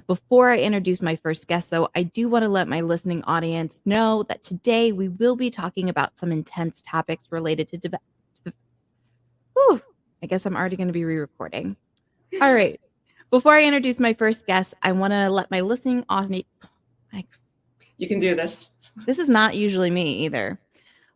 Before I introduce my first guest, though, I do want to let my listening audience know that today we will be talking about some intense topics related to Whew, I guess I'm already going to be re-recording. All right. Before I introduce my first guest, I want to let my listening audience. You can do this. This is not usually me either.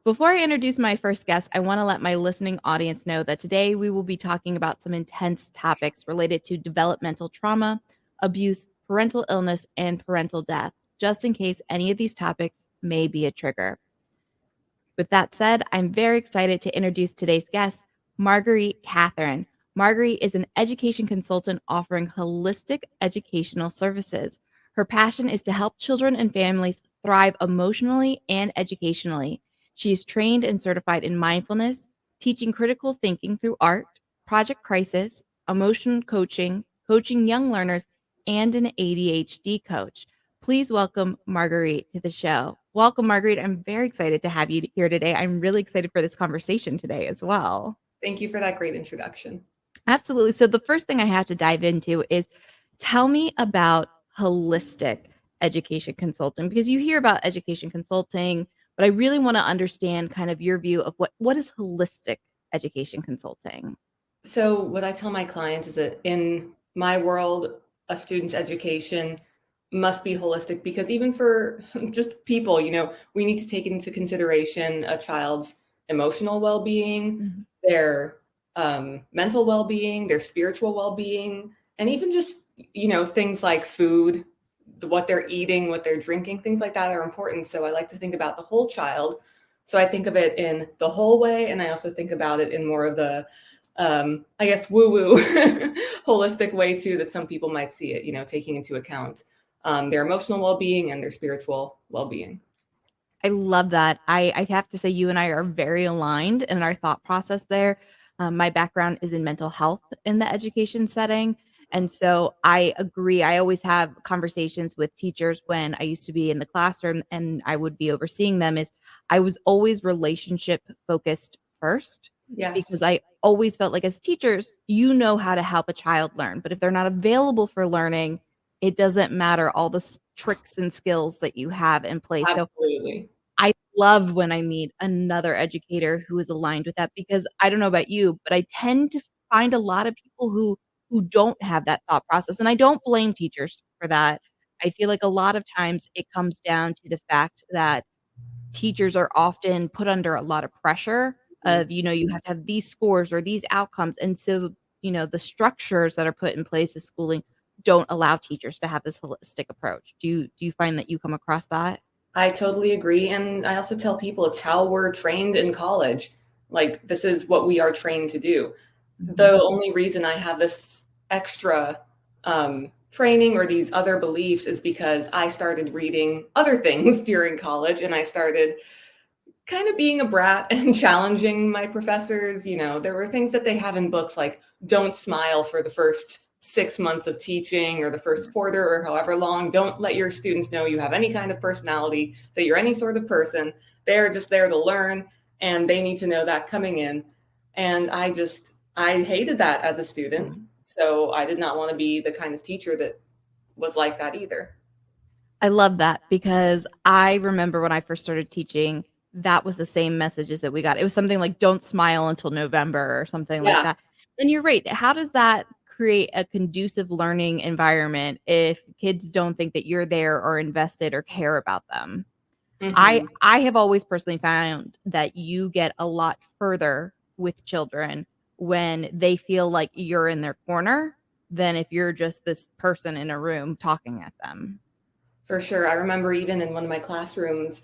Before I introduce my first guest, I want to let my listening audience know that today we will be talking about some intense topics related to developmental trauma, abuse, parental illness, and parental death, just in case any of these topics may be a trigger. With that said, I'm very excited to introduce today's guest, Marguerite Katherine. Marguerite is an education consultant offering holistic educational services. Her passion is to help children and families thrive emotionally and educationally. She is trained and certified in mindfulness, teaching critical thinking through art, project crisis, emotion coaching, coaching young learners, and an ADHD coach. Please welcome Marguerite to the show. Welcome, Marguerite. I'm very excited to have you here today. I'm really excited for this conversation today as well. Thank you for that great introduction. Absolutely. So, the first thing I have to dive into is tell me about holistic education consulting, because you hear about education consulting, but I really want to understand kind of your view of what is holistic education consulting. So, what I tell my clients is that in my world, a student's education must be holistic because even for just people, we need to take into consideration a child's emotional well-being, Mm-hmm. their mental well-being, their spiritual well-being, and even just, things like food, what they're eating, what they're drinking, things like that are important. So I like to think about the whole child. So I think of it in the whole way, and I also think about it in more of the I guess woo-woo holistic way too that some people might see it, taking into account their emotional well-being and their spiritual well-being. I love that. I have to say, you and I are very aligned in our thought process there. My background is in mental health in the education setting. And so I agree. I always have conversations with teachers when I used to be in the classroom and I would be overseeing them. Is I was always relationship focused first, because Yes, I always felt like as teachers, you know how to help a child learn. But if they're not available for learning, it doesn't matter all the tricks and skills that you have in place. So absolutely. I love when I meet another educator who is aligned with that, because I don't know about you, but I tend to find a lot of people who don't have that thought process, and I don't blame teachers for that. I feel like a lot of times it comes down to the fact that teachers are often put under a lot of pressure of, you have to have these scores or these outcomes, and so, the structures that are put in place as schooling don't allow teachers to have this holistic approach. Do you find that you come across that? I totally agree. And I also tell people it's how we're trained in college. Like, this is what we are trained to do. Mhm. The only reason I have this extra training or these other beliefs is because I started reading other things during college and I started kind of being a brat and challenging my professors. There were things that they have in books like don't smile for the first 6 months of teaching or the first quarter or however long. Don't let your students know you have any kind of personality, that you're any sort of person. They're just there to learn and they need to know that coming in. And I hated that as a student. Mhm. So I did not want to be the kind of teacher that was like that either. I love that, because I remember when I first started teaching, that was the same messages that we got. It was something like, "Don't smile until November," or something like Yeah. that. And you're right. How does that create a conducive learning environment if kids don't think that you're there or invested or care about them? I Hmm. I have always personally found that you get a lot further with children when they feel like you're in their corner than if you're just this person in a room talking at them. For sure. I remember even in one of my classrooms,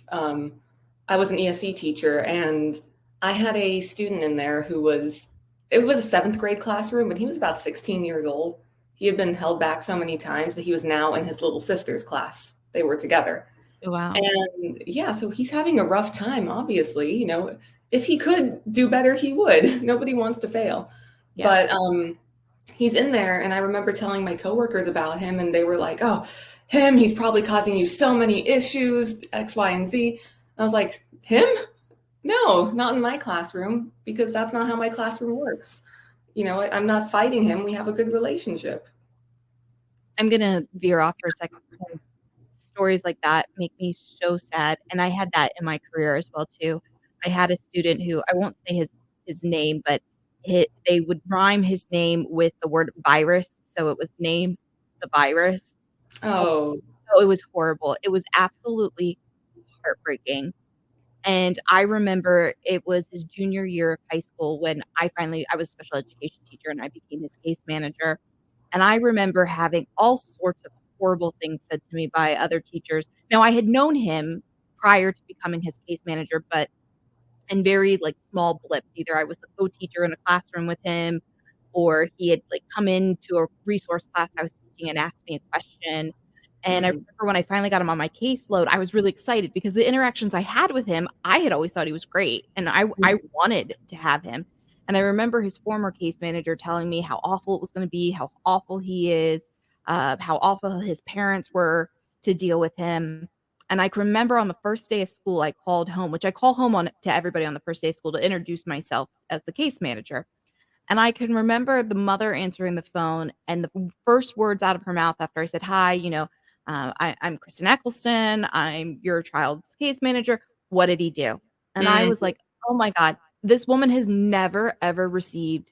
I was an ESE teacher, and I had a student in there it was a seventh grade classroom, but he was about 16 years old. He had been held back so many times that he was now in his little sister's class. They were together. Wow. And yeah, so he's having a rough time, obviously. If he could do better, he would. Nobody wants to fail. Yeah. But he's in there, and I remember telling my coworkers about him, and they were like, "Oh, he's probably causing you so many issues, X, Y, and Z." I was like, "Him? No, not in my classroom, because that's not how my classroom works. I'm not fighting him. We have a good relationship." I'm gonna veer off for a second because stories like that make me so sad, and I had that in my career as well too. I had a student who I won't say his name, but they would rhyme his name with the word virus, so it was name the virus. Oh, Oh. oh, it was horrible. It was absolutely heartbreaking, and I remember it was his junior year of high school when I was a special education teacher and I became his case manager, and I remember having all sorts of horrible things said to me by other teachers. Now, I had known him prior to becoming his case manager, but in very, like, small blips. Either I was the co-teacher in a classroom with him, or he had, like, come into a resource class I was teaching and asked me a question. And I Mhm. remember when I finally got him on my caseload, I was really excited because the interactions I had with him, I had always thought he was great, and I Mhm. wanted to have him. And I remember his former case manager telling me how awful it was gonna be, how awful he is, how awful his parents were to deal with him. And I can remember on the first day of school, I called home, which I call home on to everybody on the first day of school to introduce myself as the case manager. And I can remember the mother answering the phone, and the first words out of her mouth after I said, "Hi, I'm Kristen Eccleston. I'm your child's case manager. What did he do?" And I was Mhm. like, "Oh my God, this woman has never, ever received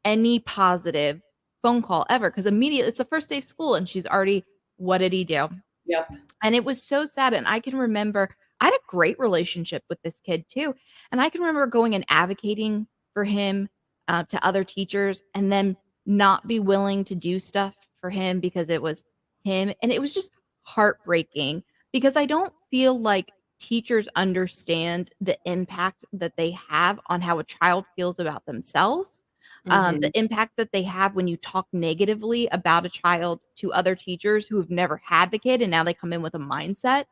any positive phone call ever." Because immediately it's the first day of school, and she's already, "What did he do?" Yep. And it was so sad, and I can remember I had a great relationship with this kid too, and I can remember going and advocating for him, to other teachers and then not be willing to do stuff for him because it was him, and it was just heartbreaking because I don't feel like teachers understand the impact that they have on how a child feels about themselves, the Mhm. impact that they have when you talk negatively about a child to other teachers who have never had the kid and now they come in with a mindset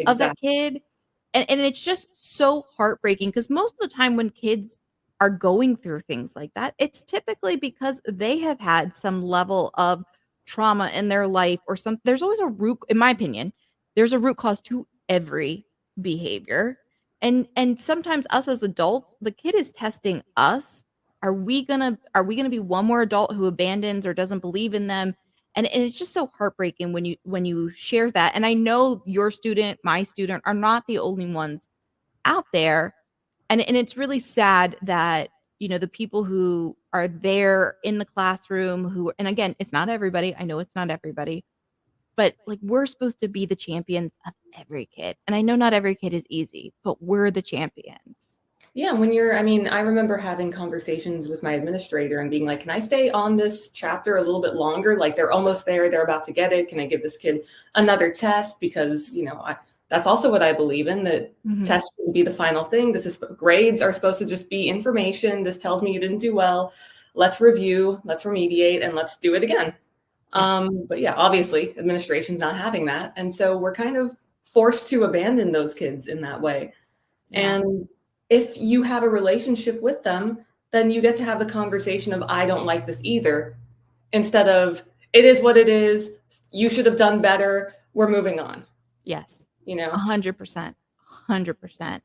of that Exactly. kid. And it's just so heartbreaking because most of the time when kids are going through things like that, it's typically because they have had some level of trauma in their life or some there's always a root in my opinion, there's a root cause to every behavior. And sometimes us as adults, the kid is testing us. Are we gonna be one more adult who abandons or doesn't believe in them? And it's just so heartbreaking when you share that. And I know your student, my student are not the only ones out there. And it's really sad that, the people who are there in the classroom who and again, it's not everybody. I know it's not everybody, but like we're supposed to be the champions of every kid. And I know not every kid is easy, but we're the champions. Yeah, I mean, I remember having conversations with my administrator and being like, "Can I stay on this chapter a little bit longer? Like they're almost there, they're about to get it. Can I give this kid another test?" Because, that's also what I believe in, that Mhm. tests shouldn't be the final thing. Grades are supposed to just be information. This tells me you didn't do well. Let's review, let's remediate, and let's do it again. Yeah. But yeah, obviously, administration's not having that. And so we're kind of forced to abandon those kids in that way. Yeah. And if you have a relationship with them, then you get to have the conversation of, "I don't like this either," instead of, "It is what it is. You should have done better. We're moving on." Yes. You know? 100%. 100%.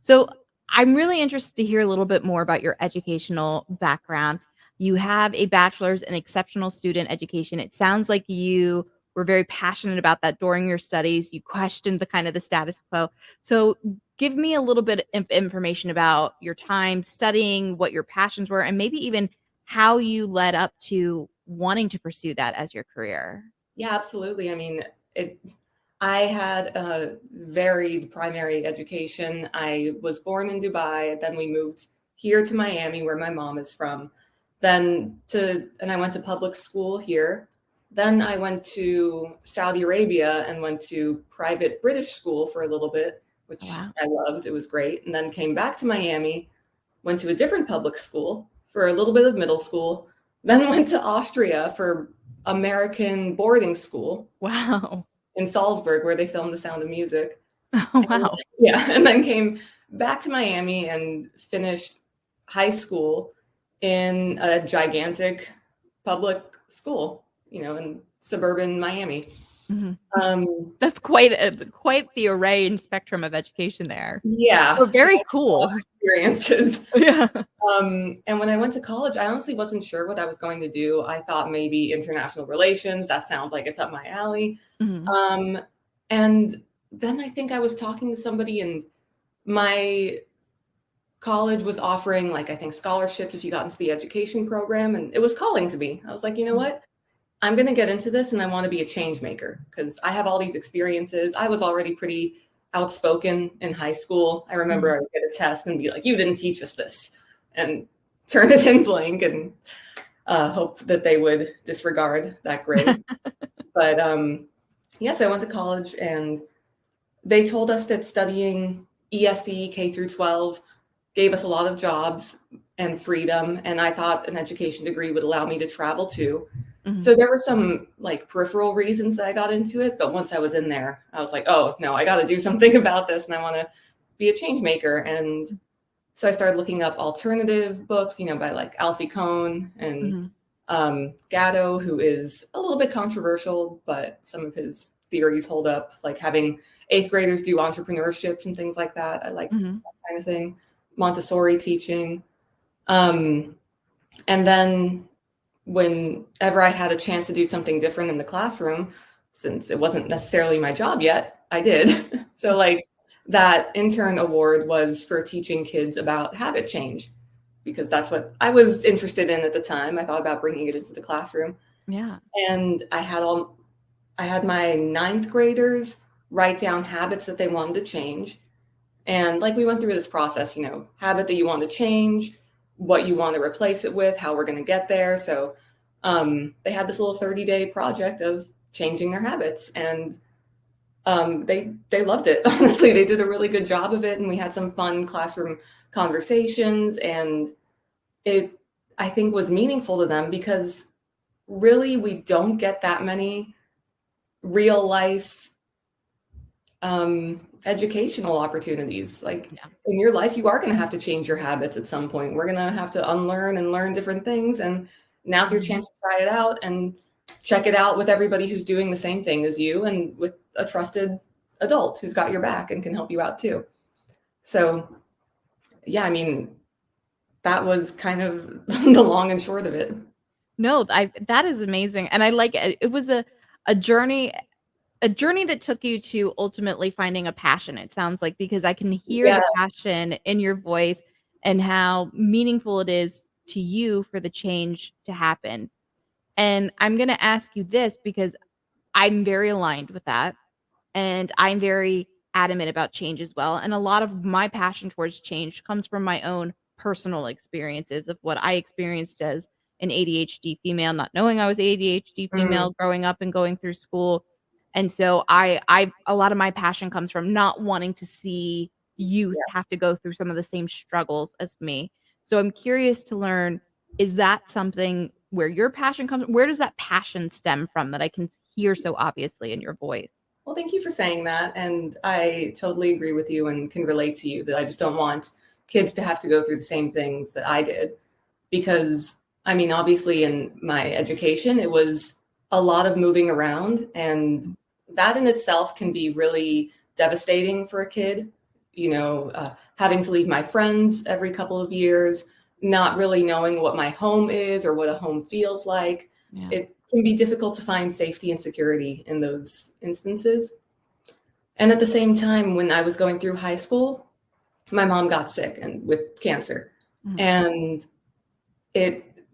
So I'm really interested to hear a little bit more about your educational background. You have a bachelor's in exceptional student education. It sounds like you were very passionate about that during your studies. You questioned the kind of the status quo. So give me a little bit of information about your time studying, what your passions were, and maybe even how you led up to wanting to pursue that as your career. Yeah, absolutely. I mean, it I had a varied primary education. I was born in Dubai, then we moved here to Miami, where my mom is from. And I went to public school here. Then I went to Saudi Arabia and went to private British school for a little bit, Oh, which wow. I loved. It was great. And then came back to Miami, went to a different public school for a little bit of middle school, then went to Austria for American boarding school Wow. in Salzburg, where they filmed The Sound of Music. Oh, And wow. yeah, and then came back to Miami and finished high school in a gigantic public school, in suburban Miami. Mhm. Um, That's quite the array and spectrum of education there. yeah, So so very a lot cool. of experiences. Yeah. And when I went to college, I honestly wasn't sure what I was going to do. I thought maybe international relations. That sounds like it's up my alley. Mhm. Um, and then I think I was talking to somebody, and my college was offering, like, I think scholarships if you got into the education program, and it was calling to me. I was like, you know Mhm. what? I'm going to get into this, and I want to be a change maker because I have all these experiences. I was already pretty outspoken in high school. I remember Mhm. I would get a test and be like, you didn't teach us this, and turn it in blank and hope that they would disregard that grade. But yes, I went to college, and they told us that studying ESE K through 12 gave us a lot of jobs and freedom. And I thought an education degree would allow me to travel too. Mhm. So there were some like peripheral reasons that I got into it. But once I was in there, I was like, oh, no, I got to do something about this. And I want to be a change maker. And so I started looking up alternative books, by like Alfie Kohn and Mhm. Gatto, who is a little bit controversial, but some of his theories hold up, like having eighth graders do entrepreneurships and things like that. I like Mhm. that kind of thing. Montessori teaching. Um, and then whenever I had a chance to do something different in the classroom, since it wasn't necessarily my job yet, I did. So, like, that intern award was for teaching kids about habit change because that's what I was interested in at the time. I thought about bringing it into the classroom. Yeah. And I had my ninth graders write down habits that they wanted to change. And like we went through this process, habit that you want to change, what you want to replace it with, how we're going to get there. So they had this little 30-day project of changing their habits, and they loved it. Honestly, they did a really good job of it, and we had some fun classroom conversations, and it, I think, was meaningful to them because really we don't get that many real life educational opportunities. Like, Yeah. in your life, you are going to have to change your habits at some point. We're going to have to unlearn and learn different things. And now's your Mhm. chance to try it out and check it out with everybody who's doing the same thing as you and with a trusted adult who's got your back and can help you out too. So, yeah, I mean, that was kind of the long and short of it. No, I that is amazing, and I like it. It was a journey a journey that took you to ultimately finding a passion, it sounds like, because I can hear Yeah. the passion in your voice and how meaningful it is to you for the change to happen. And I'm gonna ask you this because I'm very aligned with that, and I'm very adamant about change as well, and a lot of my passion towards change comes from my own personal experiences of what I experienced as an ADHD female, not knowing I was ADHD Mm, female growing up and going through school, and so I a lot of my passion comes from not wanting to see youth yeah. have to go through some of the same struggles as me. So I'm curious to learn, is that something where your passion comes where does that passion stem from that I can hear so obviously in your voice? Well, thank you for saying that. And I totally agree with you and can relate to you that I just don't want kids to have to go through the same things that I did. Because, I mean, obviously, in my education, it was a lot of moving around. And that in itself can be really devastating for a kid. Having to leave my friends every couple of years, not really knowing what my home is or what a home feels like. Yeah. It can be difficult to find safety and security in those instances. And at the same time, when I was going through high school, my mom got sick and with cancer. Mhm. And it,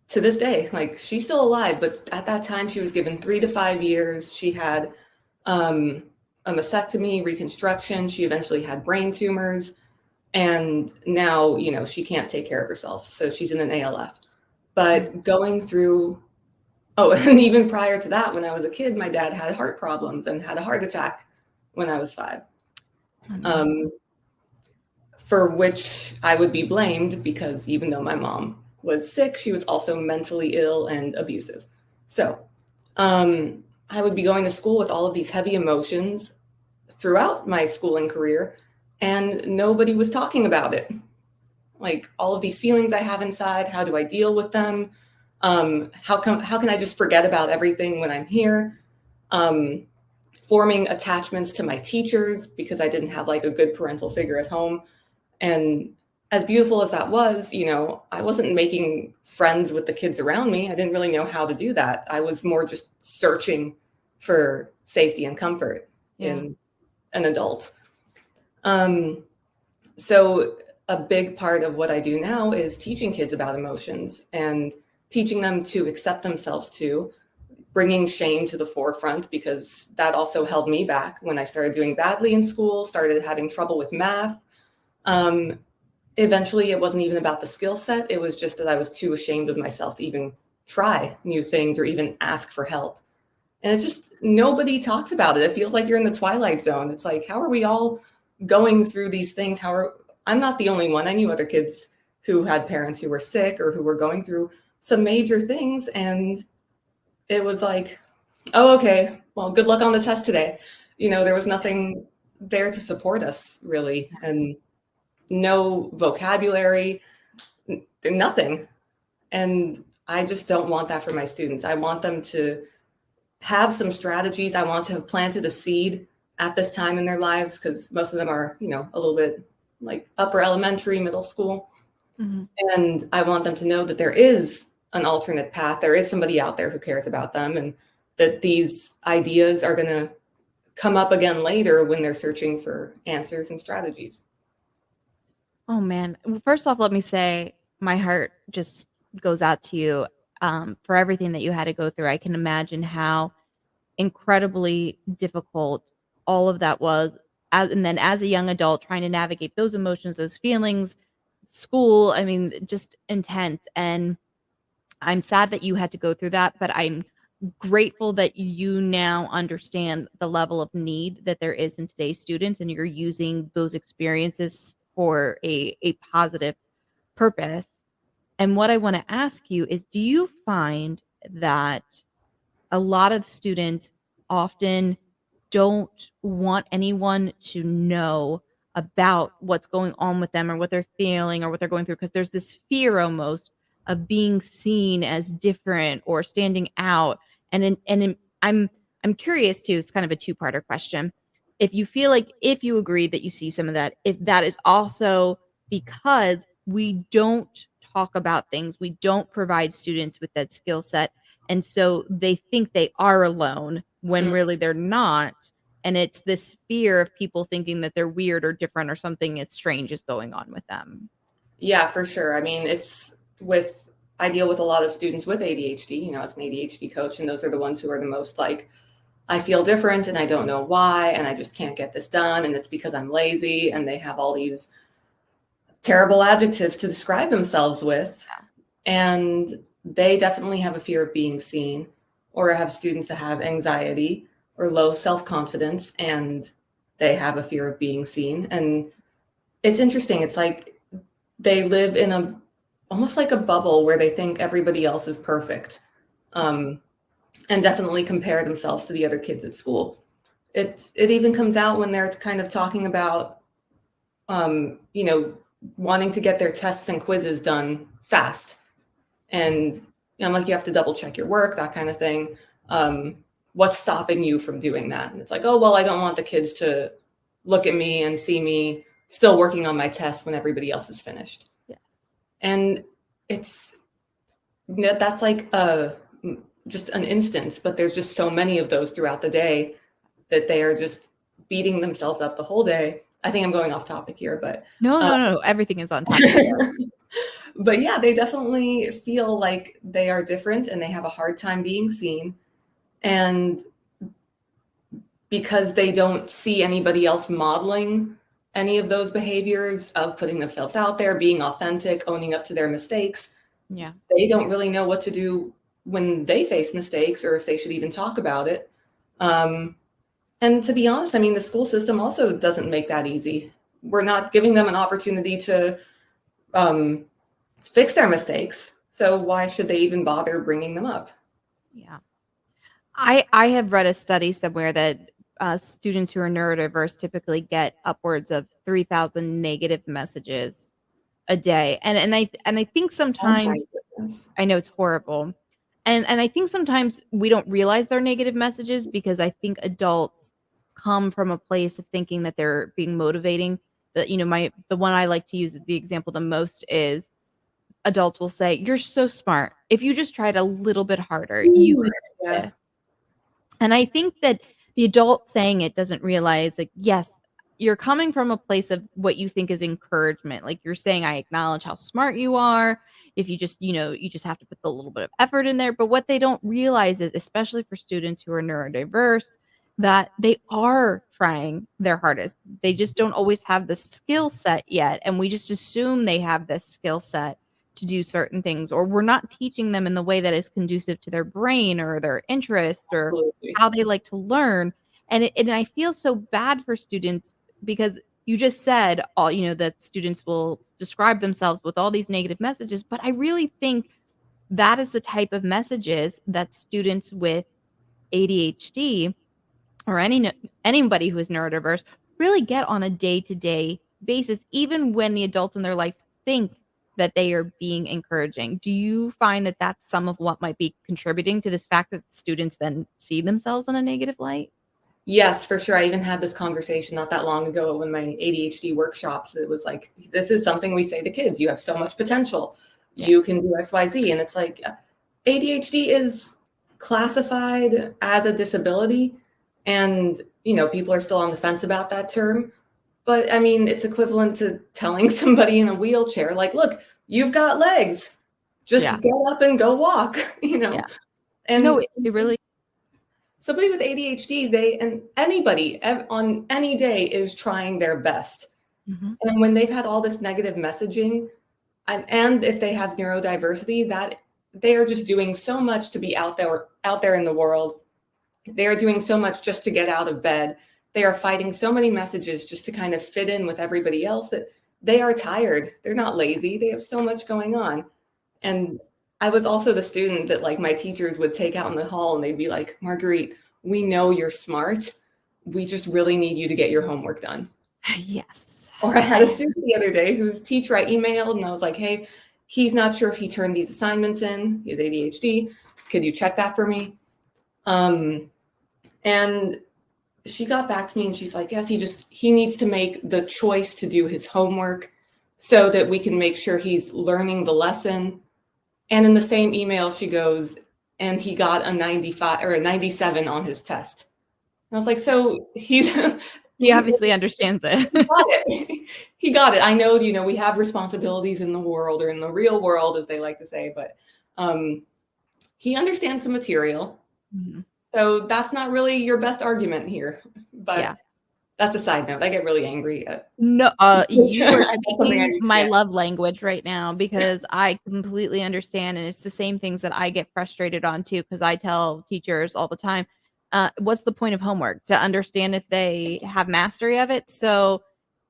to this day, like, she's still alive, but at that time she was given 3 to 5 years. She had um, a mastectomy, reconstruction. She eventually had brain tumors. And now, she can't take care of herself. So she's in an ALF. Mm. But going through, oh, and even prior to that, when I was a kid, my dad had heart problems and had a heart attack when I was 5. Oh, no. Um, for which I would be blamed because even though my mom was sick, she was also mentally ill and abusive. So I would be going to school with all of these heavy emotions throughout my schooling career, and nobody was talking about it. Like, all of these feelings I have inside, how do I deal with them? How can I just forget about everything when I'm here? forming attachments to my teachers because I didn't have like a good parental figure at home. And as beautiful as that was, I wasn't making friends with the kids around me. I didn't really know how to do that. I was more just searching for safety and comfort in an adult. So a big part of what I do now is teaching kids about emotions and teaching them to accept themselves too, bringing shame to the forefront, because that also held me back when I started doing badly in school, started having trouble with math. Eventually, it wasn't even about the skill set. It was just that I was too ashamed of myself to even try new things or even ask for help. And it's just, nobody talks about it. It feels like you're in the twilight zone. It's like, how are we all going through these things? I'm not the only one. I knew other kids who had parents who were sick or who were going through some major things. And it was like, oh, okay, well, good luck on the test today. There was nothing there to support us really, and no vocabulary, nothing. And I just don't want that for my students. I want them to have some strategies. I want to have planted a seed at this time in their lives, because most of them are, a little bit like upper elementary, middle school. Mm-hmm. And I want them to know that there is an alternate path. There is somebody out there who cares about them, and that these ideas are going to come up again later when they're searching for answers and strategies. Oh, man. Well, first off, let me say my heart just goes out to you for everything that you had to go through. I can imagine how incredibly difficult all of that was. And then as a young adult, trying to navigate those emotions, those feelings, school, I mean, just intense. And I'm sad that you had to go through that, but I'm grateful that you now understand the level of need that there is in today's students, and you're using those experiences for a positive purpose. And what I want to ask you is, do you find that a lot of students often don't want anyone to know about what's going on with them or what they're feeling or what they're going through, because there's this fear almost of being seen as different or standing out? I'm curious too, it's kind of a two-parter question. If you feel like, if you agree that you see some of that, if that is also because we don't talk about things, we don't provide students with that skill set, and so they think they are alone when really they're not. And it's this fear of people thinking that they're weird or different or something is strange is going on with them. Yeah, for sure. I mean, I deal with a lot of students with ADHD, as an ADHD coach, and those are the ones who are the most like, I feel different and I don't know why, and I just can't get this done, and it's because I'm lazy, and they have all these terrible adjectives to describe themselves with. And they definitely have a fear of being seen, or I have students that have anxiety or low self-confidence, and they have a fear of being seen. And it's interesting. It's like they live in almost like a bubble where they think everybody else is perfect, and definitely compare themselves to the other kids at school. It even comes out when they're kind of talking about, wanting to get their tests and quizzes done fast. And I'm like, you have to double check your work, that kind of thing. What's stopping you from doing that? And it's like, oh, well, I don't want the kids to look at me and see me still working on my test when everybody else is finished. Yes. And that's like just an instance, but there's just so many of those throughout the day that they are just beating themselves up the whole day. I think I'm going off topic here, but no, everything is on topic. But yeah, they definitely feel like they are different and they have a hard time being seen. And because they don't see anybody else modeling any of those behaviors of putting themselves out there, being authentic, owning up to their mistakes, they don't really know what to do when they face mistakes, or if they should even talk about it. And to be honest, I mean, the school system also doesn't make that easy. We're not giving them an opportunity to fix their mistakes. So why should they even bother bringing them up? Yeah. I have read a study somewhere that students who are neurodiverse typically get upwards of 3,000 negative messages a day. And I think sometimes, I know it's horrible. And I think sometimes we don't realize they're negative messages because I think adults come from a place of thinking that they're being motivating. That, the one I like to use as the example the most is adults will say, "You're so smart. If you just tried a little bit harder, you Ooh, could do yeah, this." And I think that the adult saying it doesn't realize, like, yes, you're coming from a place of what you think is encouragement. Like you're saying, I acknowledge how smart you are. If you just, you just have to put a little bit of effort in there. But what they don't realize is, especially for students who are neurodiverse, that they are trying their hardest. They just don't always have the skill set yet. And we just assume they have this skill set to do certain things, or we're not teaching them in the way that is conducive to their brain or their interest or absolutely. how they like to learn. And I feel so bad for students because you just said all, that students will describe themselves with all these negative messages, but I really think that is the type of messages that students with ADHD or anybody who is neurodiverse really get on a day-to-day basis, even when the adults in their life think that they are being encouraging. Do you find that that's some of what might be contributing to this fact that students then see themselves in a negative light? Yes, for sure. I even had this conversation not that long ago at one of my ADHD workshops. It was like, this is something we say to kids. You have so much potential. Yeah. You can do XYZ. And it's like, ADHD is classified as a disability. And, people are still on the fence about that term. But I mean, it's equivalent to telling somebody in a wheelchair, like, look, you've got legs. Just Yeah. get up and go walk, Yeah. No, And it really. somebody with ADHD, and anybody on any day is trying their best. Mhm. And when they've had all this negative messaging, and if they have neurodiversity, that they are just doing so much to be out there in the world. They are doing so much just to get out of bed. They are fighting so many messages just to kind of fit in with everybody else that they are tired. They're not lazy. They have so much going on. And I was also the student that like my teachers would take out in the hall and they'd be like, Marguerite, we know you're smart. We just really need you to get your homework done. Yes. Or I had a student the other day whose teacher I emailed and I was like, hey, he's not sure if he turned these assignments in. He has ADHD. Could you check that for me? And she got back to me and she's like, yes, he needs to make the choice to do his homework so that we can make sure he's learning the lesson. And in the same email, she goes, and he got a 95 or a 97 on his test. And I was like, so he Obviously understands it. got it. He got it. I know, we have responsibilities in the world or in the real world, as they like to say, but he understands the material. Mhm. So that's not really your best argument here. But Yeah. that's a side note. I get really angry at No, you are That's something I speaking my can't. love language right now because I completely understand, and it's the same things that I get frustrated on too. Because I tell teachers all the time, what's the point of homework? To understand if they have mastery of it. So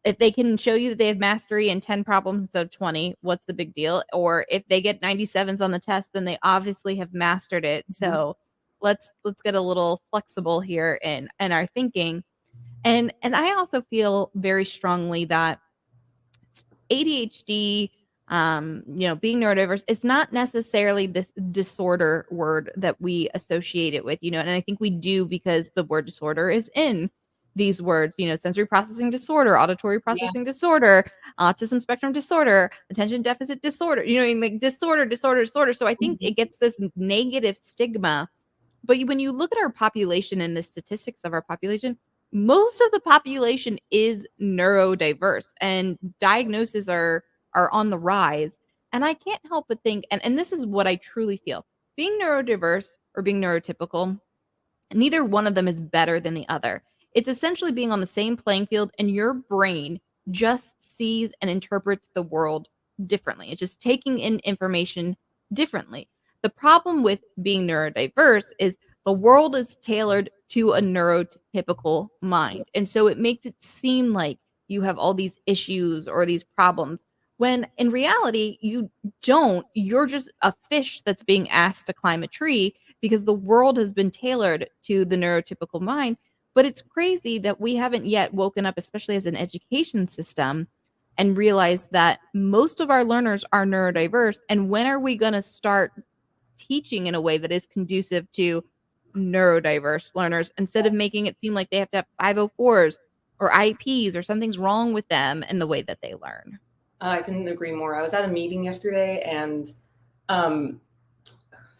if they can show you that they have mastery in 10 problems instead of 20, what's the big deal? Or if they get 97s on the test, then they obviously have mastered it. Mhm. So let's get a little flexible here in our thinking. And I also feel very strongly that ADHD, being neurodiverse, is not necessarily this disorder word that we associate it with, and I think we do because the word disorder is in these words, sensory processing disorder, auditory Yeah. processing disorder, autism spectrum disorder, attention deficit disorder, like disorder, disorder, disorder. So I think Mhm. it gets this negative stigma, but when you look at our population and the statistics of our population, most of the population is neurodiverse and diagnoses are on the rise. And I can't help but think, and this is what I truly feel. Being neurodiverse or being neurotypical, neither one of them is better than the other. It's essentially being on the same playing field, and your brain just sees and interprets the world differently. It's just taking in information differently. The problem with being neurodiverse is the world is tailored to a neurotypical mind. And so it makes it seem like you have all these issues or these problems when in reality, you don't. You're just a fish that's being asked to climb a tree because the world has been tailored to the neurotypical mind. But it's crazy that we haven't yet woken up, especially as an education system, and realized that most of our learners are neurodiverse. And when are we going to start teaching in a way that is conducive to neurodiverse learners instead of making it seem like they have to have 504s or IEPs or something's wrong with them in the way that they learn. I couldn't agree more. I was at a meeting yesterday, and um,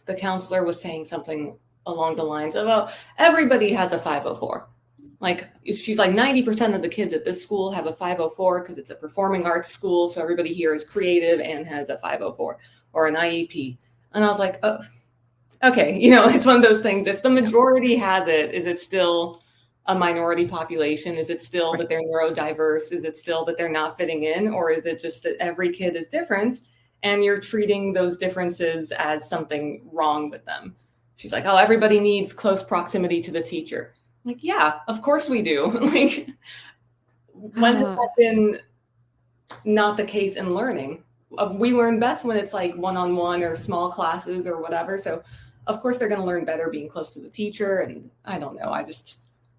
the counselor was saying something along the lines of, "Oh, everybody has a 504." Like, she's like, 90% of the kids at this school have a 504 because it's a performing arts school. So everybody here is creative and has a 504 or an IEP. And I was like, oh, okay. It's one of those things. If the majority has it, is it still a minority population? Is it still that they're neurodiverse? Is it still that they're not fitting in? Or is it just that every kid is different and you're treating those differences as something wrong with them? She's like, oh, everybody needs close proximity to the teacher. I'm like, yeah, of course we do. Like, when has that been not the case in learning? We learn best when it's like one-on-one or small classes or whatever. So of course they're going to learn better being close to the teacher. And I don't know.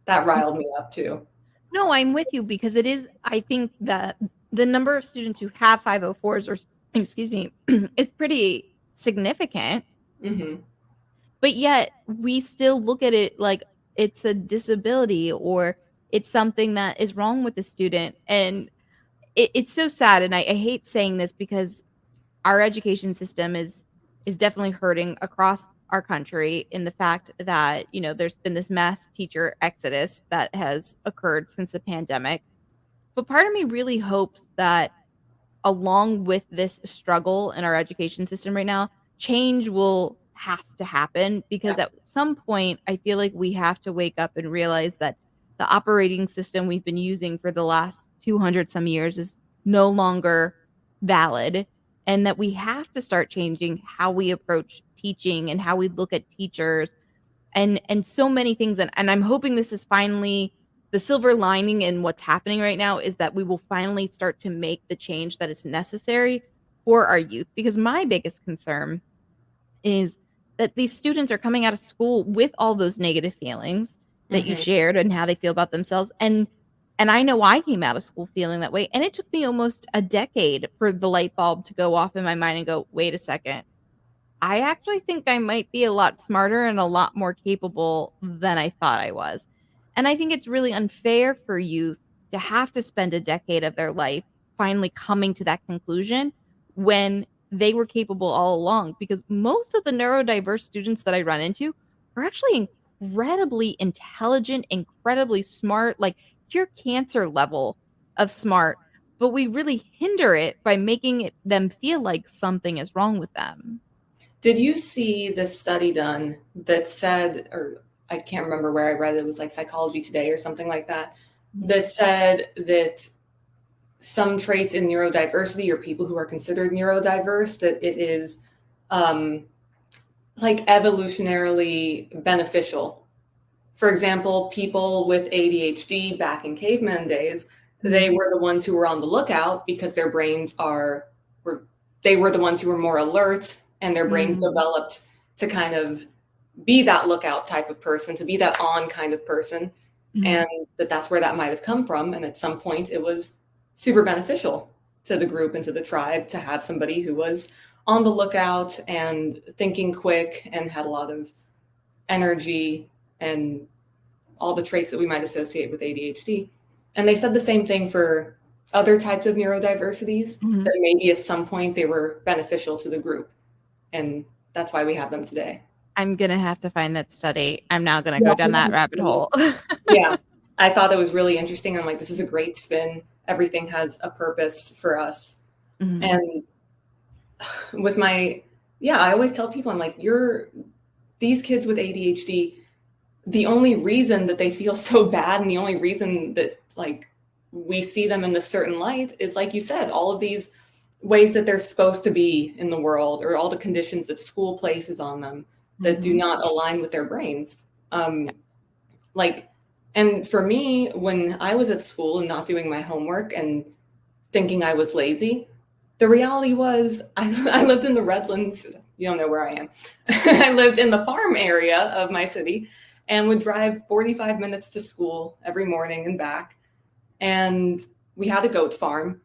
That riled me up too. No, I'm with you because it is, I think that the number of students who have 504s or, excuse me, is pretty significant. Mm-hmm. But yet we still look at it like it's a disability or it's something that is wrong with the student. And it's so sad. And I hate saying this because our education system is definitely hurting across our country in the fact that, there's been this mass teacher exodus that has occurred since the pandemic. But part of me really hopes that along with this struggle in our education system right now, change will have to happen because at some point, I feel like we have to wake up and realize that the operating system we've been using for the last 200 some years is no longer valid and that we have to start changing how we approach teaching and how we look at teachers and so many things. And I'm hoping this is finally the silver lining in what's happening right now is that we will finally start to make the change that is necessary for our youth. Because my biggest concern is that these students are coming out of school with all those negative feelings that you shared and how they feel about themselves. And I know I came out of school feeling that way. And it took me almost a decade for the light bulb to go off in my mind and go, wait a second. I actually think I might be a lot smarter and a lot more capable than I thought I was. And I think it's really unfair for youth to have to spend a decade of their life finally coming to that conclusion when they were capable all along. Because most of the neurodiverse students that I run into are actually incredibly intelligent, incredibly smart, like pure cancer level of smart. But we really hinder it by making them feel like something is wrong with them. Did you see this study done that said, or I can't remember where I read it, was like Psychology Today or something like that, that said that some traits in neurodiversity or people who are considered neurodiverse, that it is like evolutionarily beneficial. For example, people with ADHD back in caveman days, they were the ones who were on the lookout because their brains they were the ones who were more alert and their brains developed to kind of be that lookout type of person, to be that on kind of person. And that's where that might have come from. And at some point it was super beneficial to the group and to the tribe to have somebody who was on the lookout and thinking quick and had a lot of energy and all the traits that we might associate with ADHD. And they said the same thing for other types of neurodiversities, that maybe at some point they were beneficial to the group. And that's why we have them today. I'm going to have to find that study. I'm now going to go down that rabbit hole. Yeah. I thought it was really interesting. I'm like, this is a great spin. Everything has a purpose for us. And with I always tell people, I'm like, these kids with ADHD, the only reason that they feel so bad and the only reason that like we see them in this certain light is, like you said, all of these ways that they're supposed to be in the world, or all the conditions that school places on them that do not align with their brains. And for me, when I was at school and not doing my homework and thinking I was lazy, the reality was I lived in the Redlands. You don't know where I am. I lived in the farm area of my city and would drive 45 minutes to school every morning and back. And we had a goat farm.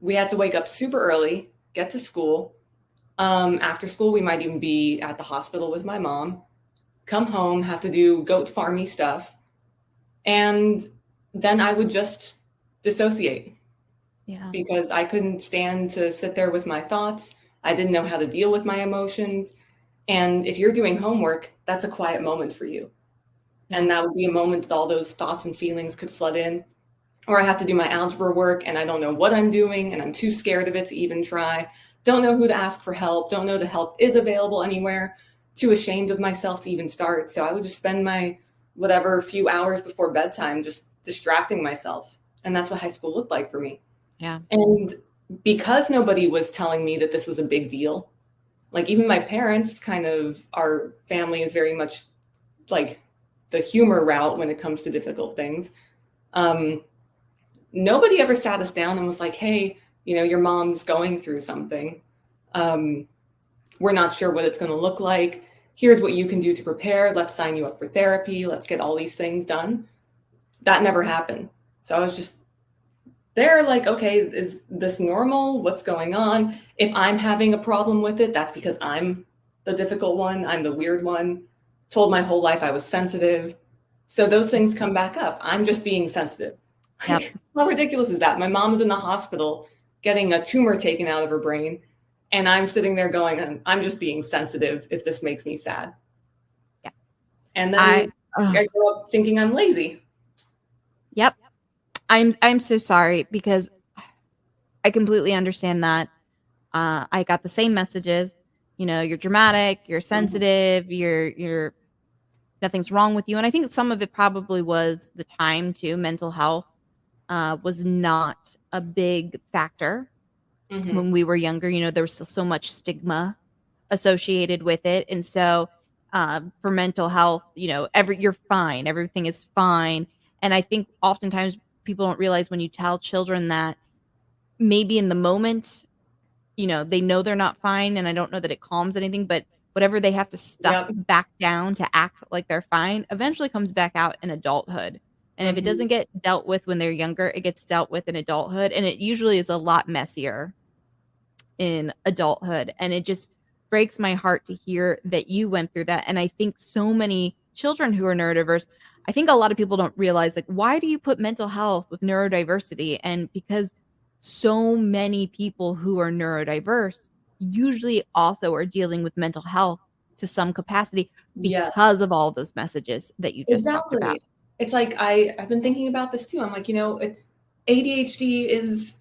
We had to wake up super early, get to school, After school, we might even be at the hospital with my mom, come home, have to do goat farmy stuff. And then I would just dissociate Yeah. because I couldn't stand to sit there with my thoughts. I didn't know how to deal with my emotions. And if you're doing homework, that's a quiet moment for you. And Yeah. that would be a moment that all those thoughts and feelings could flood in. Or I have to do my algebra work and I don't know what I'm doing and I'm too scared of it to even try. Don't know who to ask for help. Don't know the help is available anywhere. Too ashamed of myself to even start. So I would just spend my whatever few hours before bedtime just distracting myself. And that's what high school looked like for me. Yeah. And because nobody was telling me that this was a big deal, like even my parents, kind of, our family is very much like the humor route when it comes to difficult things. Nobody ever sat us down and was like, hey, your mom's going through something. We're not sure what it's going to look like. Here's what you can do to prepare. Let's sign you up for therapy. Let's get all these things done. That never happened. So I was just there like, okay, is this normal? What's going on? If I'm having a problem with it, that's because I'm the difficult one. I'm the weird one. Told my whole life I was sensitive. So those things come back up. I'm just being sensitive. Yep. Like, how ridiculous is that? My mom was in the hospital getting a tumor taken out of her brain. And I'm sitting there going, I'm just being sensitive if this makes me sad. Yeah. And then I grow up thinking I'm lazy. Yep. I'm so sorry because I completely understand that. I got the same messages. You're dramatic, you're sensitive, you're nothing's wrong with you. And I think some of it probably was the time too. Mental health was not a big factor when we were younger. There was still so much stigma associated with it. And so for mental health, you're fine. Everything is fine. And I think oftentimes people don't realize when you tell children that maybe in the moment, they know they're not fine. And I don't know that it calms anything, but whatever they have to stuff Yep. back down to act like they're fine eventually comes back out in adulthood. And if it doesn't get dealt with when they're younger, it gets dealt with in adulthood. And it usually is a lot messier in adulthood. And it just breaks my heart to hear that you went through that. And I think so many children who are neurodiverse, I think a lot of people don't realize, like, why do you put mental health with neurodiversity? And because so many people who are neurodiverse usually also are dealing with mental health to some capacity Yes. because of all those messages that you just talked about. Exactly. It's like I've been thinking about this too. I'm like, ADHD is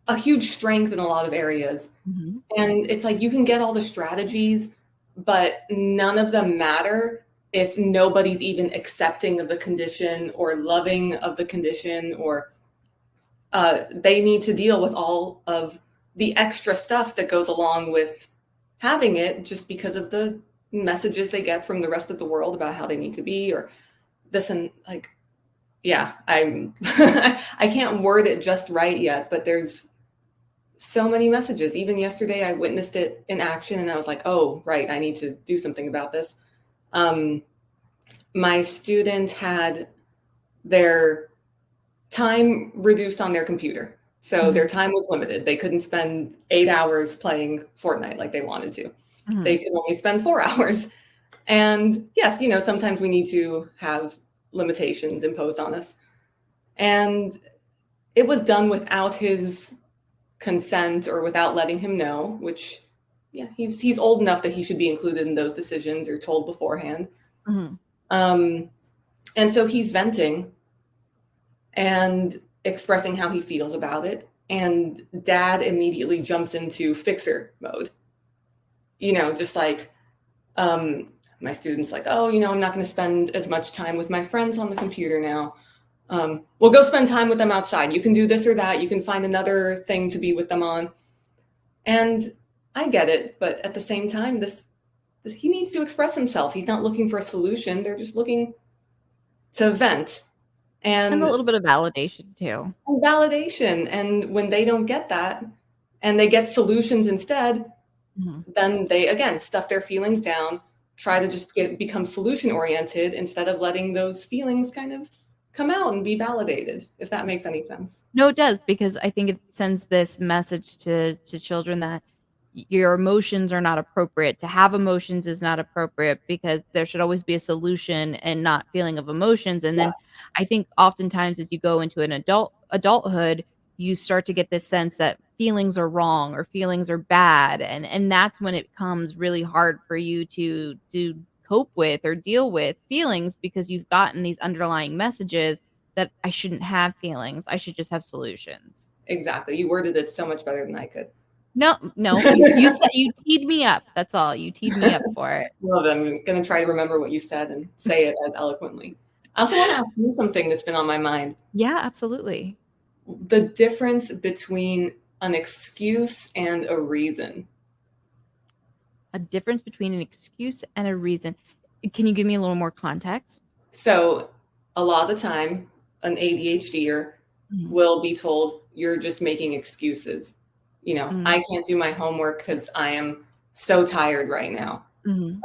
a huge strength in a lot of areas. Mhm. And it's like you can get all the strategies, but none of them matter if nobody's even accepting of the condition or loving of the condition, or they need to deal with all of the extra stuff that goes along with having it just because of the messages they get from the rest of the world about how they need to be, or this and like, yeah, I'm I can't word it just right yet, but there's so many messages. Even yesterday, I witnessed it in action and I was like, oh, right, I need to do something about this. My student had their time reduced on their computer. So their time was limited. They couldn't spend 8 hours playing Fortnite like they wanted to. They could only spend 4 hours. And yes, sometimes we need to have limitations imposed on us. And it was done without his consent or without letting him know, which, yeah, he's old enough that he should be included in those decisions or told beforehand. And so he's venting and expressing how he feels about it. And dad immediately jumps into fixer mode. Just like, my student's like, oh, I'm not going to spend as much time with my friends on the computer now. Well, go spend time with them outside. You can do this or that. You can find another thing to be with them on. And I get it. But at the same time, he needs to express himself. He's not looking for a solution. They're just looking to vent. And a little bit of validation too. Validation. And when they don't get that and they get solutions instead, then they, again, stuff their feelings down, try to just become solution oriented instead of letting those feelings kind of come out and be validated, if that makes any sense. No, it does, because I think it sends this message to children that your emotions are not appropriate. To have emotions is not appropriate because there should always be a solution and not feeling of emotions. And then Yes, I think oftentimes as you go into an adulthood, you start to get this sense that feelings are wrong or feelings are bad. And that's when it becomes really hard for you to cope with or deal with feelings because you've gotten these underlying messages that I shouldn't have feelings. I should just have solutions. exactly. You worded it so much better than I could. No, no, you said you teed me up. That's all. You teed me up for it. Well, then I'm going to try to remember what you said and say it as eloquently. I also want to ask you something that's been on my mind. Yeah, absolutely. The difference between an excuse and a reason. A difference between an excuse and a reason. Can you give me a little more context? So, a lot of the time, an ADHDer Mhm, will be told, you're just making excuses. You know, mhm, I can't do my homework because I am so tired right now. mhm,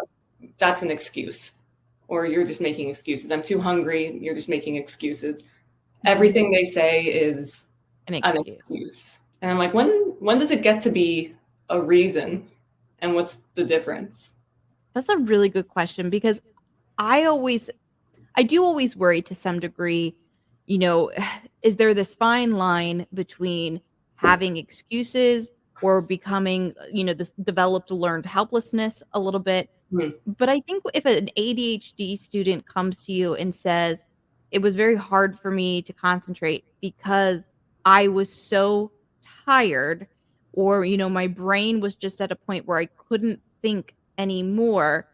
That's an excuse. Or you're just making excuses. I'm too hungry. You're just making excuses. mhm. Everything they say is An an excuse. excuse. And I'm like, when does it get to be a reason? And what's the difference? That's a really good question because I always I do always worry to some degree, you know, is there this fine line between having excuses or becoming, this developed learned helplessness a little bit. Hmm. But I think if an ADHD student comes to you and says, "It was very hard for me to concentrate because I was so tired," or, my brain was just at a point where I couldn't think anymore,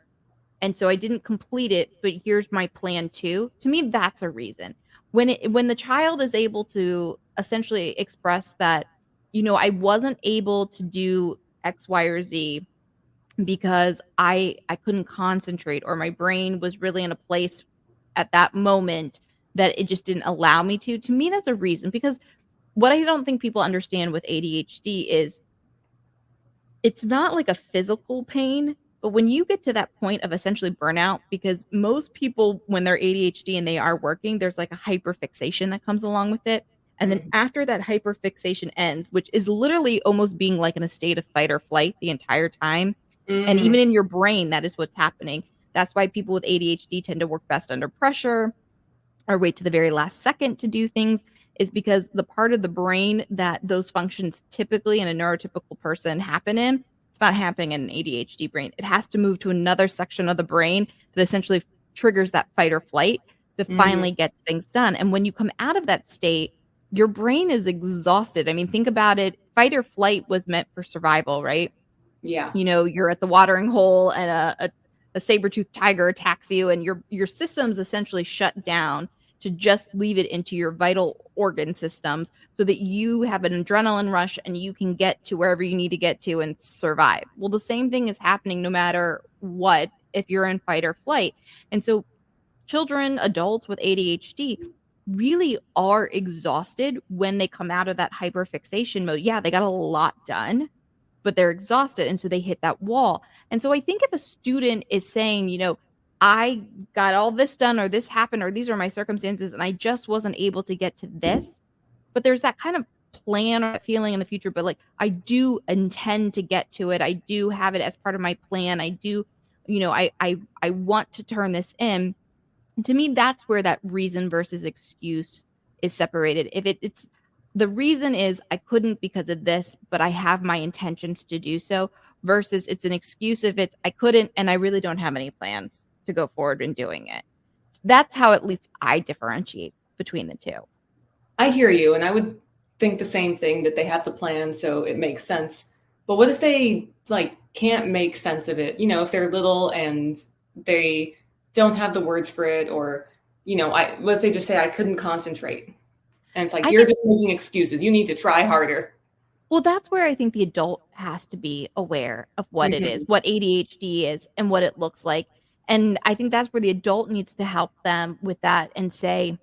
and so I didn't complete it, but here's my plan 2. To me, that's a reason. When the child is able to essentially express that, "I wasn't able to do X, Y, or Z because I couldn't concentrate or my brain was really in a place at that moment that it just didn't allow me to." To me, that's a reason because what I don't think people understand with ADHD is it's not like a physical pain, but when you get to that point of essentially burnout, because most people, when they're ADHD and they are working, there's like a hyperfixation that comes along with it. And then Mm-hmm. after that hyperfixation ends, which is literally almost being like in a state of fight or flight the entire time, and Mm-hmm. even in your brain, that is what's happening. That's why people with ADHD tend to work best under pressure or wait to the very last second to do things is because the part of the brain that those functions typically in a neurotypical person happen in, it's not happening in an ADHD brain. It has to move to another section of the brain that essentially triggers that fight or flight that Mm-hmm. finally gets things done. And when you come out of that state, your brain is exhausted. I mean, think about it. Fight or flight was meant for survival, right? Yeah. You're at the watering hole and a saber-toothed tiger attacks you and your systems essentially shut down to just leave it into your vital organ systems so that you have an adrenaline rush and you can get to wherever you need to get to and survive. Well, the same thing is happening no matter what if you're in fight or flight. And so children, adults with ADHD really are exhausted when they come out of that hyperfixation mode. Yeah, they got a lot done, but they're exhausted. And so they hit that wall. And so I think if a student is saying, I got all this done, or this happened, or these are my circumstances, and I just wasn't able to get to this, but there's that kind of plan or feeling in the future, but like I do intend to get to it. I do have it as part of my plan. I do, I want to turn this in. And to me, that's where that reason versus excuse is separated. If it's the reason is I couldn't because of this, but I have my intentions to do so, versus it's an excuse if it's I couldn't and I really don't have any plans to go forward in doing it. That's how at least I differentiate between the two. I hear you, and I would think the same thing that they have to plan so it makes sense. But what if they like can't make sense of it? You know, if they're little and they don't have the words for it, or I what if they just say I couldn't concentrate, and it's like I you're think just making excuses. You need to try harder. Well, that's where I think the adult has to be aware of what it is, Hmm. what ADHD is, and what it looks like. And I think that's where the adult needs to help them with that and say,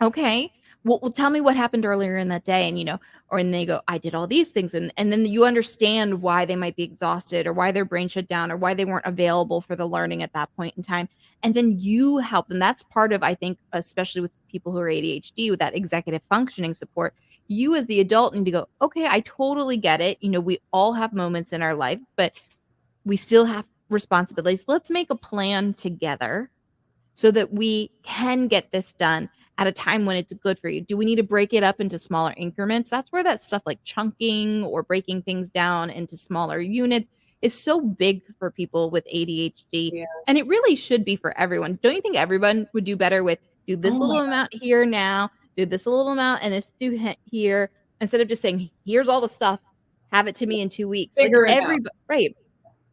okay, well, tell me what happened earlier in that day. And, or and they go, I did all these things. And then you understand why they might be exhausted or why their brain shut down or why they weren't available for the learning at that point in time. And then you help them. That's part of, I think, especially with people who are ADHD, with that executive functioning support, you as the adult need to go, okay, I totally get it. We all have moments in our life, but we still have responsibilities. Let's make a plan together so that we can get this done at a time when it's good for you. Do we need to break it up into smaller increments? That's where that stuff like chunking or breaking things down into smaller units is so big for people with ADHD. Yeah. And it really should be for everyone. Don't you think everyone would do better with do this Oh my little amount here now, do this little amount, and it's do here, instead of just saying, here's all the stuff, have it to me in 2 weeks. Like Figure it out. everybody, right?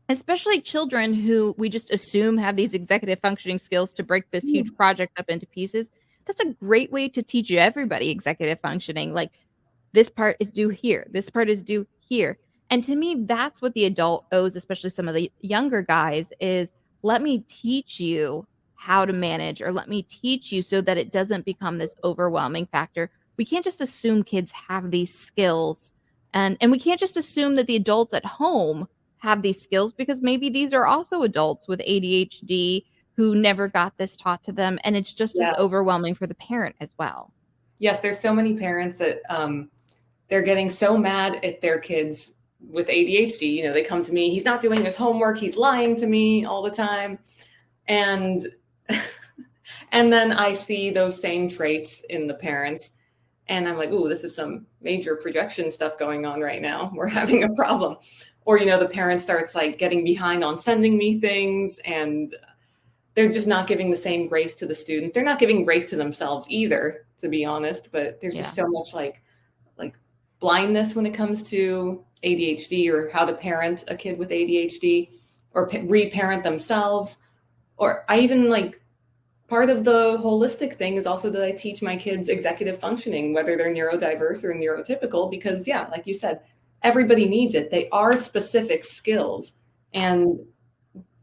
Especially children who we just assume have these executive functioning skills to break this huge project up into pieces. That's a great way to teach everybody executive functioning. Like this part is due here, this part is due here. And to me, that's what the adult owes, especially some of the younger guys, is let me teach you how to manage, or let me teach you so that it doesn't become this overwhelming factor. We can't just assume kids have these skills, and we can't just assume that the adults at home have these skills, because maybe these are also adults with ADHD who never got this taught to them, and it's just as Yes. overwhelming for the parent as well. Yes, there's so many parents that they're getting so mad at their kids with ADHD. They come to me, he's not doing his homework, he's lying to me all the time. And and then I see those same traits in the parent, and I'm like, ooh, this is some major projection stuff going on right now. We're having a problem. Or, the parent starts like getting behind on sending me things, and they're just not giving the same grace to the students. They're not giving grace to themselves either, to be honest, but there's just so much like blindness when it comes to ADHD, or how to parent a kid with ADHD, or reparent themselves. Or I even part of the holistic thing is also that I teach my kids executive functioning, whether they're neurodiverse or neurotypical, because like you said, everybody needs it. They are specific skills, and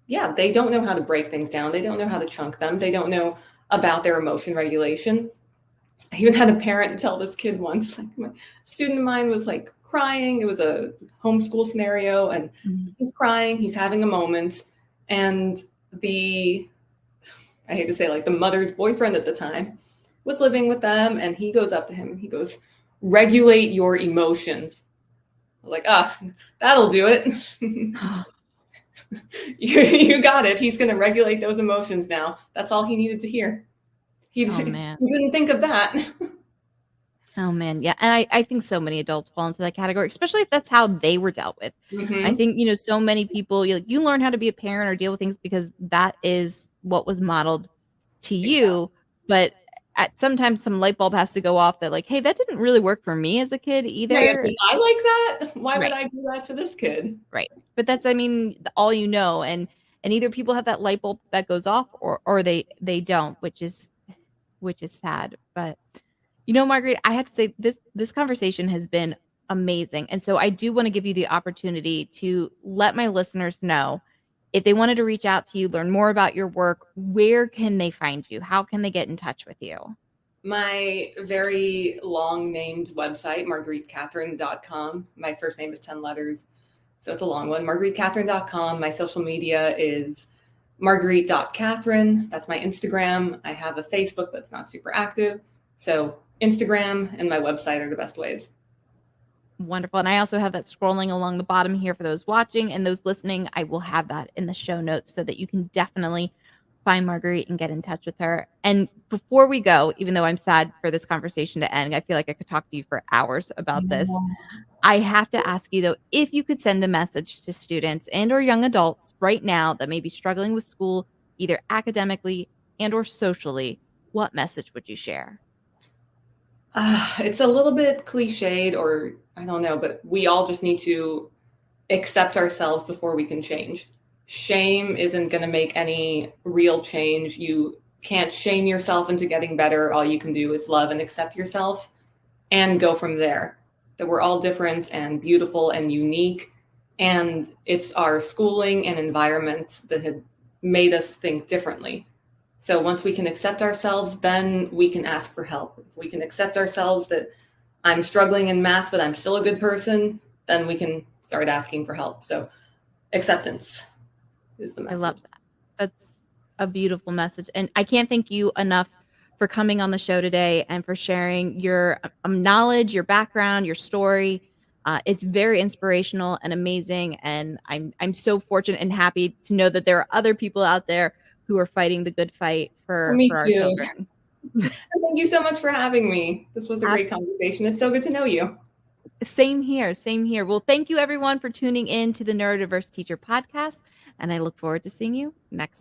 they don't know how to break things down. They don't know how to chunk them. They don't know about their emotion regulation. I even had a parent tell this kid once, my student of mine was crying. It was a homeschool scenario, and he's crying, he's having a moment, and I hate to say, the mother's boyfriend at the time was living with them, and he goes up to him and he goes, "Regulate your emotions." I was like, that'll do it. You got it. He's going to regulate those emotions now. That's all he needed to hear. He didn't think of that. Oh, man. Yeah. And I think so many adults fall into that category, especially if that's how they were dealt with. Mm-hmm. I think, so many people, you learn how to be a parent or deal with things because that is what was modeled to you. But sometimes some light bulb has to go off that hey, that didn't really work for me as a kid either. Right. Did I like that? Why would I do that to this kid? Right. But that's, all and either people have that light bulb that goes off or they don't, which is sad. But Marguerite, I have to say this conversation has been amazing. And so I do want to give you the opportunity to let my listeners know, if they wanted to reach out to you, learn more about your work, where can they find you? How can they get in touch with you? My very long named website, margueritekatherine.com. My first name is 10 letters, so it's a long one. margueritekatherine.com. My social media is marguerite.katherine. That's my Instagram. I have a Facebook that's not super active. So Instagram and my website are the best ways. Wonderful. And I also have that scrolling along the bottom here for those watching, and those listening. I will have that in the show notes so that you can definitely find Marguerite and get in touch with her. And before we go, even though I'm sad for this conversation to end, I feel like I could talk to you for hours about this. I have to ask you, though, if you could send a message to students and or young adults right now that may be struggling with school, either academically and or socially, what message would you share? It's a little bit cliched, or I don't know, but we all just need to accept ourselves before we can change. Shame isn't going to make any real change. You can't shame yourself into getting better. All you can do is love and accept yourself and go from there. That we're all different and beautiful and unique. And it's our schooling and environment that had made us think differently. So once we can accept ourselves, then we can ask for help. If we can accept ourselves that I'm struggling in math, but I'm still a good person, then we can start asking for help. So acceptance is the message. I love that. That's a beautiful message. And I can't thank you enough for coming on the show today and for sharing your knowledge, your background, your story. It's very inspirational and amazing, and I'm so fortunate and happy to know that there are other people out there who are fighting the good fight for Me our too. children. Thank you so much for having me. This was a great conversation. It's so good to know you. Same here. Same here. Well, thank you everyone for tuning in to the Neurodiverse Teacher Podcast, and I look forward to seeing you next week.